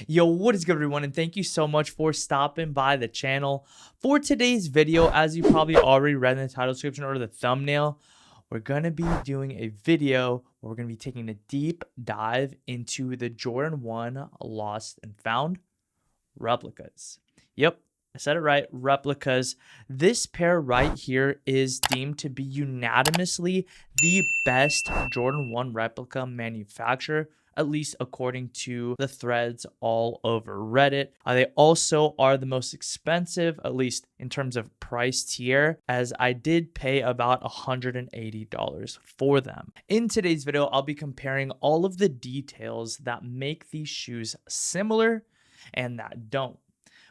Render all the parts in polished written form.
Yo, what is good everyone, and thank you so much for stopping by the channel. For today's video, as you probably already read in the title description or the thumbnail, we're going to be doing a video where we're going to be taking a deep dive into the Jordan 1 Lost and Found replicas. Yep, I said it right, replicas. This pair right here is deemed to be unanimously the best Jordan 1 replica manufacturer, at least according to the threads all over Reddit. They also are the most expensive, at least in terms of price tier, as I did pay about $180 for them. In today's video, I'll be comparing all of the details that make these shoes similar and that don't,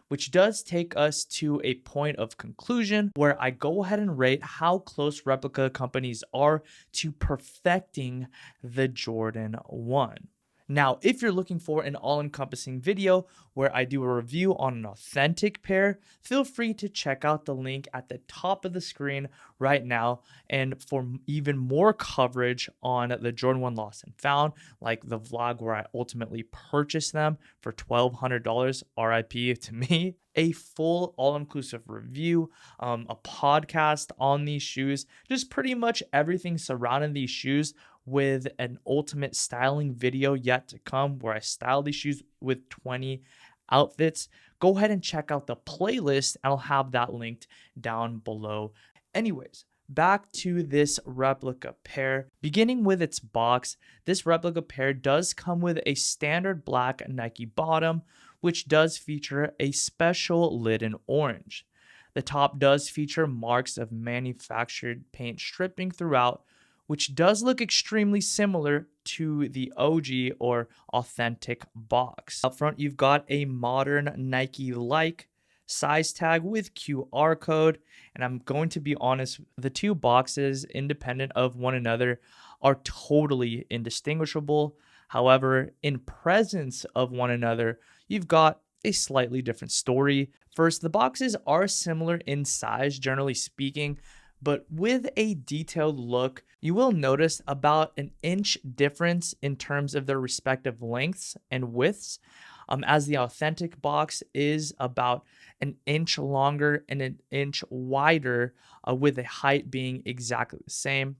which does take us to a point of conclusion where I go ahead and rate how close replica companies are to perfecting the Jordan 1. Now, if you're looking for an all-encompassing video where I do a review on an authentic pair, feel free to check out the link at the top of the screen right now. And for even more coverage on the Jordan 1 Lost and Found, like the vlog where I ultimately purchased them for $1,200, RIP to me, a full all-inclusive review, a podcast on these shoes, just pretty much everything surrounding these shoes, with an ultimate styling video yet to come where I style these shoes with 20 outfits. Go ahead and check out the playlist, and I'll have that linked down below. Anyways, back to this replica pair. Beginning with its box, this replica pair does come with a standard black Nike bottom, which does feature a special lid in orange. The top does feature marks of manufactured paint stripping throughout, which does look extremely similar to the OG or authentic box. Up front, you've got a modern Nike-like size tag with QR code, and I'm going to be honest, the two boxes, independent of one another, are totally indistinguishable. However, in presence of one another, you've got a slightly different story. First, the boxes are similar in size, generally speaking, but with a detailed look, you will notice about an inch difference in terms of their respective lengths and widths, as the authentic box is about an inch longer and an inch wider, with the height being exactly the same.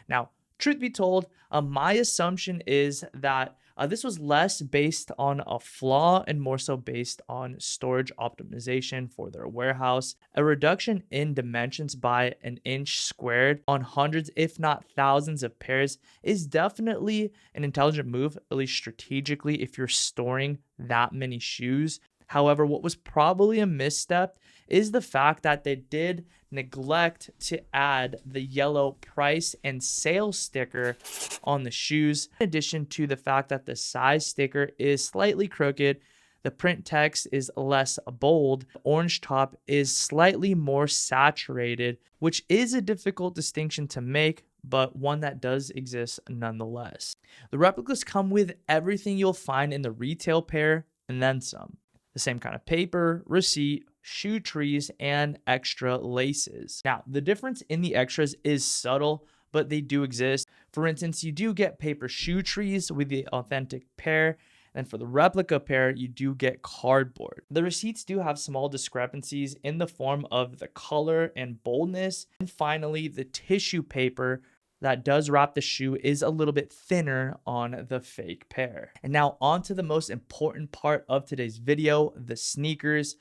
Now, truth be told, my assumption is that this was less based on a flaw and more so based on storage optimization for their warehouse. A reduction in dimensions by an inch squared on hundreds, if not thousands of pairs is definitely an intelligent move, at least strategically, if you're storing that many shoes. However, what was probably a misstep is the fact that they did neglect to add the yellow price and sale sticker on the shoes, in addition to the fact that the size sticker is slightly crooked, the print text is less bold, the orange top is slightly more saturated, which is a difficult distinction to make, but one that does exist nonetheless. The replicas come with everything you'll find in the retail pair and then some. The same kind of paper, receipt, shoe trees, and extra laces. Now, the difference in the extras is subtle, but they do exist. For instance, you do get paper shoe trees with the authentic pair, and for the replica pair, you do get cardboard. The receipts do have small discrepancies in the form of the color and boldness. And finally, the tissue paper that does wrap the shoe is a little bit thinner on the fake pair. And now on to the most important part of today's video, the sneakers.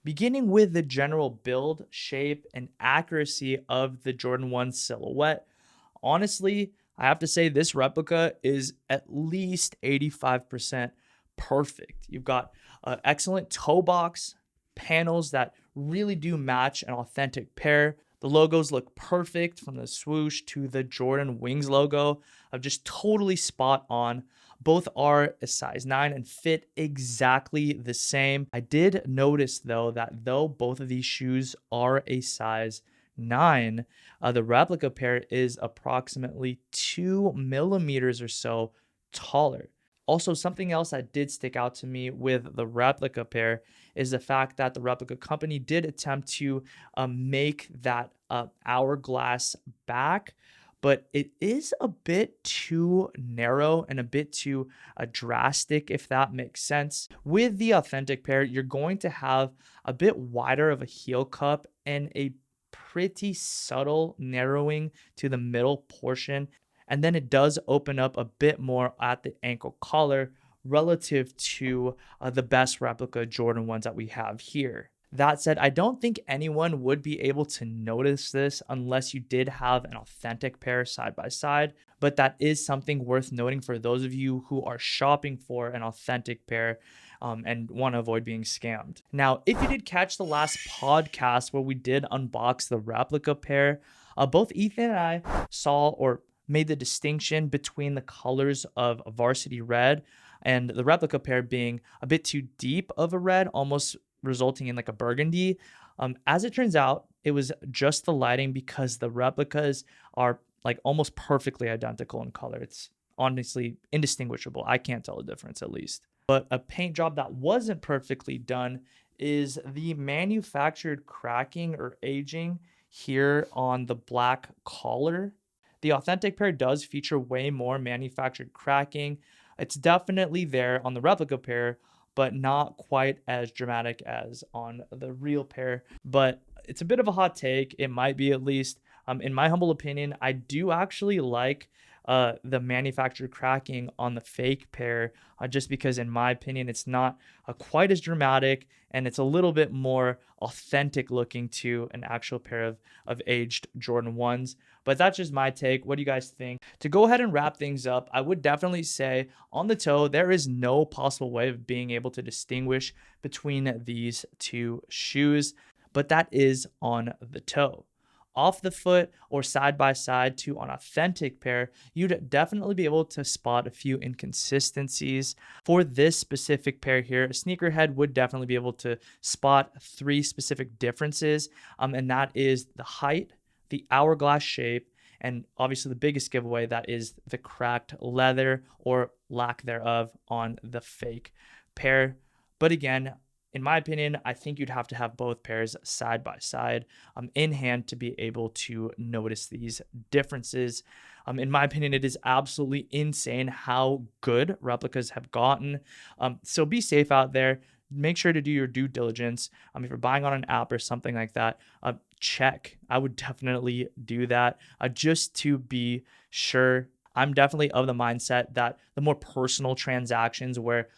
Beginning with the general build, shape, and accuracy of the Jordan 1 silhouette, honestly, I have to say this replica is at least 85% perfect. You've got excellent toe box, panels that really do match an authentic pair. The logos look perfect, from the swoosh to the Jordan Wings logo, of just totally spot on. Both are a size 9 and fit exactly the same. I did notice though that though both of these shoes are a size 9, the replica pair is approximately 2 millimeters or so taller. Also, something else that did stick out to me with the replica pair is the fact that the replica company did attempt to make that hourglass back, but it is a bit too narrow and a bit too drastic, if that makes sense. With the authentic pair, you're going to have a bit wider of a heel cup and a pretty subtle narrowing to the middle portion. And then it does open up a bit more at the ankle collar relative to the best replica Jordan 1s that we have here. That said, I don't think anyone would be able to notice this unless you did have an authentic pair side by side, but that is something worth noting for those of you who are shopping for an authentic pair and want to avoid being scammed. Now, if you did catch the last podcast where we did unbox the replica pair, both Ethan and I saw or made the distinction between the colors of Varsity Red and the replica pair being a bit too deep of a red, almost resulting in like a burgundy. As it turns out, it was just the lighting because the replicas are like almost perfectly identical in color. It's honestly indistinguishable. I can't tell the difference at least. But a paint job that wasn't perfectly done is the manufactured cracking or aging here on the black collar. The authentic pair does feature way more manufactured cracking. It's definitely there on the replica pair, but not quite as dramatic as on the real pair. But it's a bit of a hot take. It might be, at least. In my humble opinion, I do actually like the manufactured cracking on the fake pair, just because in my opinion, it's not quite as dramatic and it's a little bit more authentic looking to an actual pair of aged Jordan 1s. But that's just my take. What do you guys think? To go ahead and wrap things up, I would definitely say on the toe, there is no possible way of being able to distinguish between these two shoes, but that is on the toe. Off the foot or side by side to an authentic pair, you'd definitely be able to spot a few inconsistencies. For this specific pair here, a sneakerhead would definitely be able to spot 3 specific differences, and that is the height, the hourglass shape, and obviously the biggest giveaway, that is the cracked leather or lack thereof on the fake pair. But again, in my opinion, I think you'd have to have both pairs side by side in hand to be able to notice these differences. In my opinion, it is absolutely insane how good replicas have gotten. So be safe out there. Make sure to do your due diligence. If you're buying on an app or something like that, check. I would definitely do that just to be sure. I'm definitely of the mindset that the more personal transactions where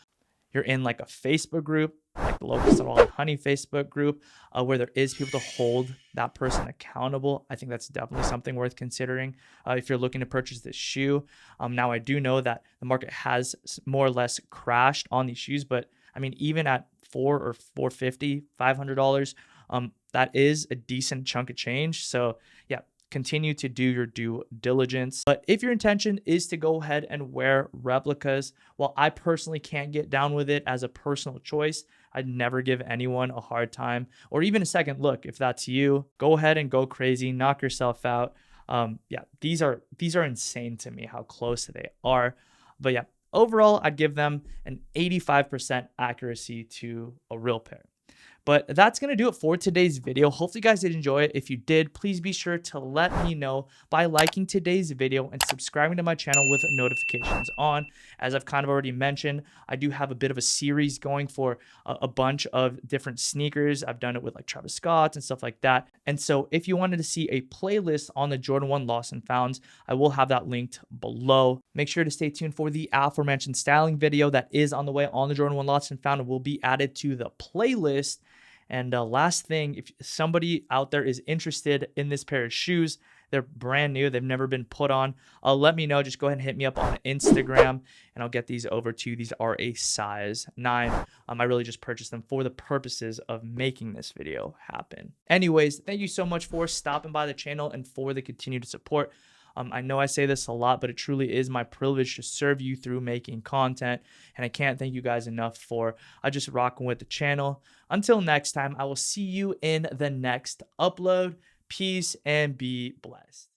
you're in like a Facebook group, like the Locust&WildHoney Facebook group, where there is people to hold that person accountable, I think that's definitely something worth considering if you're looking to purchase this shoe. Now, I do know that the market has more or less crashed on these shoes, but I mean, even at $400 or $450, $500, that is a decent chunk of change. So yeah, continue to do your due diligence. But if your intention is to go ahead and wear replicas, well, I personally can't get down with it as a personal choice. I'd never give anyone a hard time or even a second look. If that's you, go ahead and go crazy, knock yourself out. Yeah, these are insane to me how close they are. But yeah, overall, I'd give them an 85% accuracy to a real pair. But that's going to do it for today's video. Hopefully you guys did enjoy it. If you did, please be sure to let me know by liking today's video and subscribing to my channel with notifications on. As I've kind of already mentioned, I do have a bit of a series going for a bunch of different sneakers. I've done it with like Travis Scott's and stuff like that. And so if you wanted to see a playlist on the Jordan 1 Lost and Founds, I will have that linked below. Make sure to stay tuned for the aforementioned styling video that is on the way on the Jordan 1 Lost and Found. It will be added to the playlist. And last thing, if somebody out there is interested in this pair of shoes, they're brand new, they've never been put on, let me know. Just go ahead and hit me up on Instagram and I'll get these over to you. These are a size 9. I really just purchased them for the purposes of making this video happen. Anyways, thank you so much for stopping by the channel and for the continued support. I know I say this a lot, but it truly is my privilege to serve you through making content. And I can't thank you guys enough for just rocking with the channel. Until next time, I will see you in the next upload. Peace and be blessed.